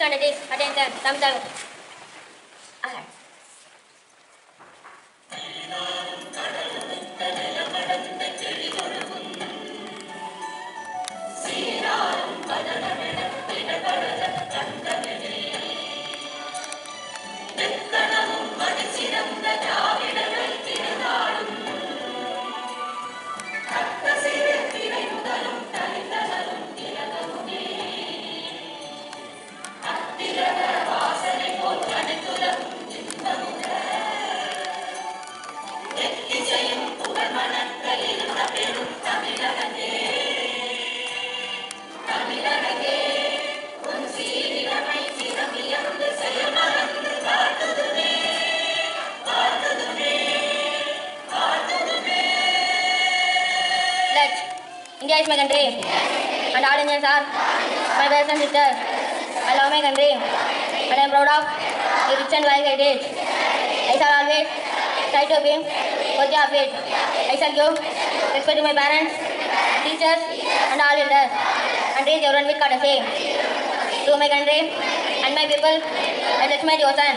standard is attention. Tamil. India is my country, and all Indians are my brothers and sisters. I love my country, and I am proud of the rich and wise heritage. I shall always try to be worthy of it. I shall give respect to my parents, teachers, and all elders, and raise everyone with courtesy. To my country and my people, I bless my devotion,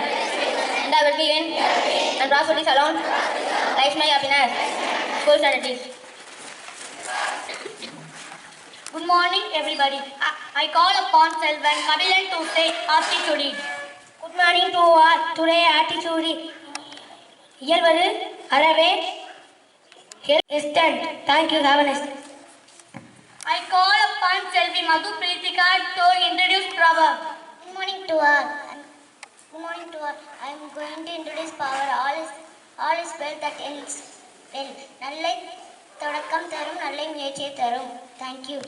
and I will be in and prosperity alone. Lies my happiness. School strategies. Good morning, everybody. I call upon Selvan Kabilan to say aptitude. Good morning to all. Today aptitude. Yelvaru, Arave, Instant. Thank you. Have a nice day. I call upon Selvi Madhu Pritika to introduce proverb. Good morning to all. I am going to introduce power. All is well that ends well. Nallai தொடக்கம் தரும் நல்லை முயற்சியை தரும். Thank you.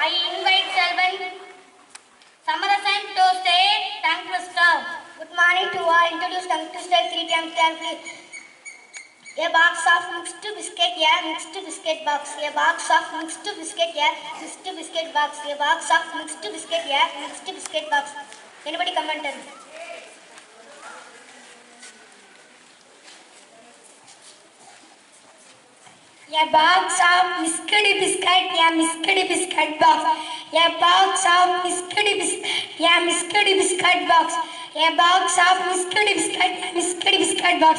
I invite Selvan Samarasan to say tongue twister. Good morning to all. Introduce tongue twister 3 times. A box of mixed biscuit, mixed biscuit box. A box of mixed biscuit, mixed biscuit box. A box of mixed biscuit, mixed biscuit box. Anybody comment? A box of mixed biscuit, mixed biscuit box. A box of mixed biscuit, mixed biscuit box. A box of mixed biscuit, mixed biscuit box.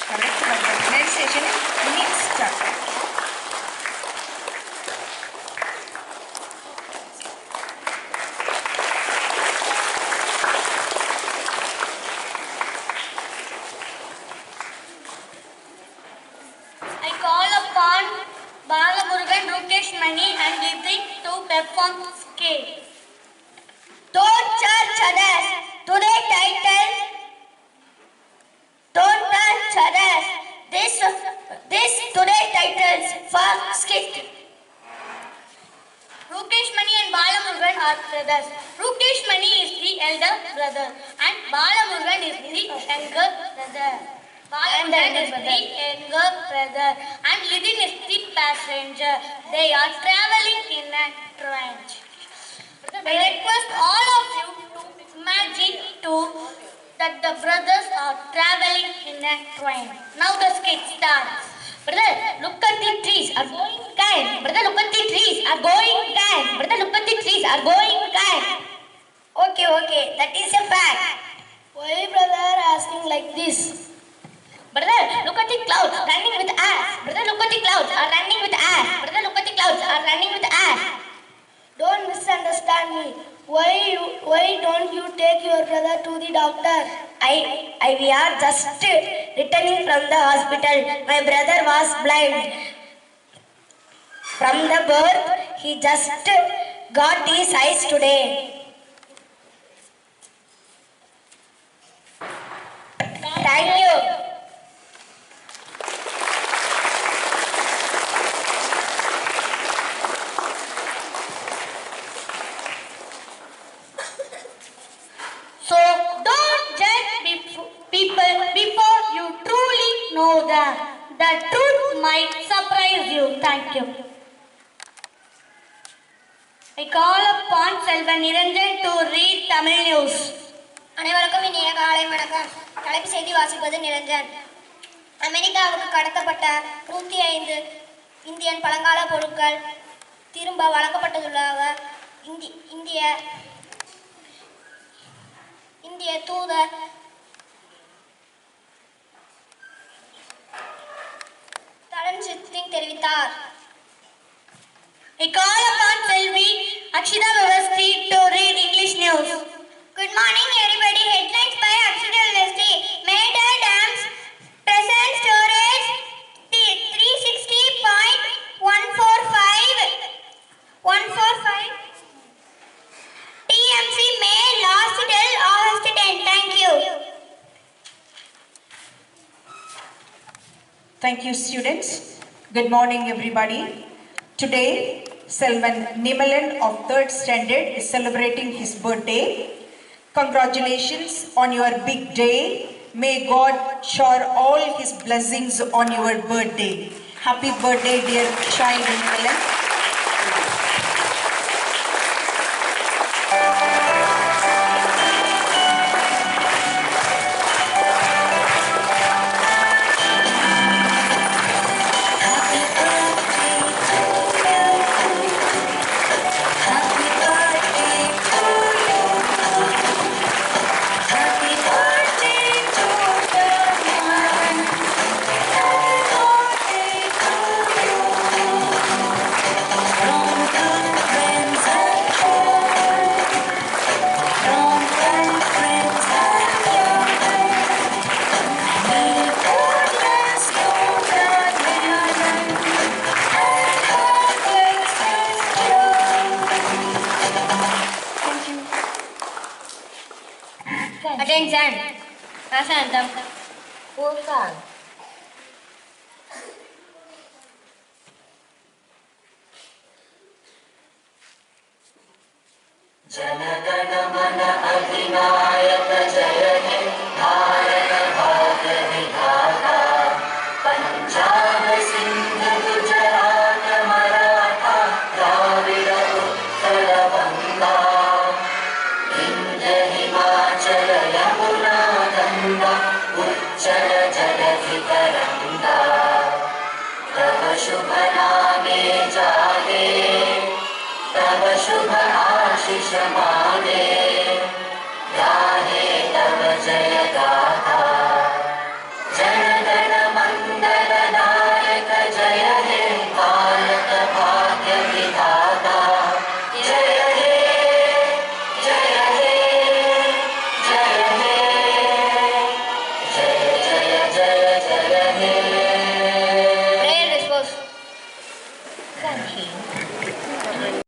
Correct. Next session is mixed. I call upon Balamurugan, Rukesh Mani and Litin to perform skate. Don't judge others. Today title. Don't judge others. This today titles for skit. Rukesh Mani and Balamurugan are brothers. Rukesh Mani is the elder brother and Balamurugan is the younger brother. Balamurugan is the younger brother and Lidin is the passenger. They are traveling in a train. I request all of you to imagine that the brothers are traveling in a train. Now the skit starts. Brother, look at the trees are going kind. Brother, look at the trees are going kind. Brother, look at the trees are going kind. Okay, that is a fact. Why brother asking like this? Brother, look at the clouds running with ash. Brother, look at the clouds are running with ash. Brother, look at the clouds are running with ash. Don't misunderstand me. Why don't you take your brother to the doctor? We are just returning from the hospital. My brother was blind. From the birth, he just got his eyes today. Thank you. So don't judge people before you truly know them. The truth might surprise you. Thank you. I call upon Selvan Niranjan to read Tamil news. அனைவருக்கும் இனிய காலை வணக்கம். தலைப்பு செய்தி வாசிப்பது நிரஞ்சன். அமெரிக்காவுக்கு கடத்தப்பட்ட 105 Indian பழங்கால பொருட்கள் திரும்ப வழங்கப்பட்டுள்ளதாக இந்திய தூதர் தடன் சிங் தெரிவித்தார். I call upon Selvi Akshita Vavasti to read English news. Good morning everybody. Headlines by Akshita Vavasti. Major dams present storage 360.145 TMC may last till August 10. Thank you. Thank you, students. Good morning, everybody. Today, Selvan Nimalan of 3rd standard is celebrating his birthday. Congratulations on your big day. May God shower all his blessings on your birthday. Happy birthday, dear child Nimalan. Attention. National anthem. Who song? जनगण मन अधिनायक जय हे भारत भाग्य विधाता पंजाब सिंध गुजरात मराठा द्राविड़ उत्कल बंगा विंध्य हिमाचल यमुना गंगा उच्चल जलधि तरंगा तव शुभ नामे जागे तव शुभ आशीष मा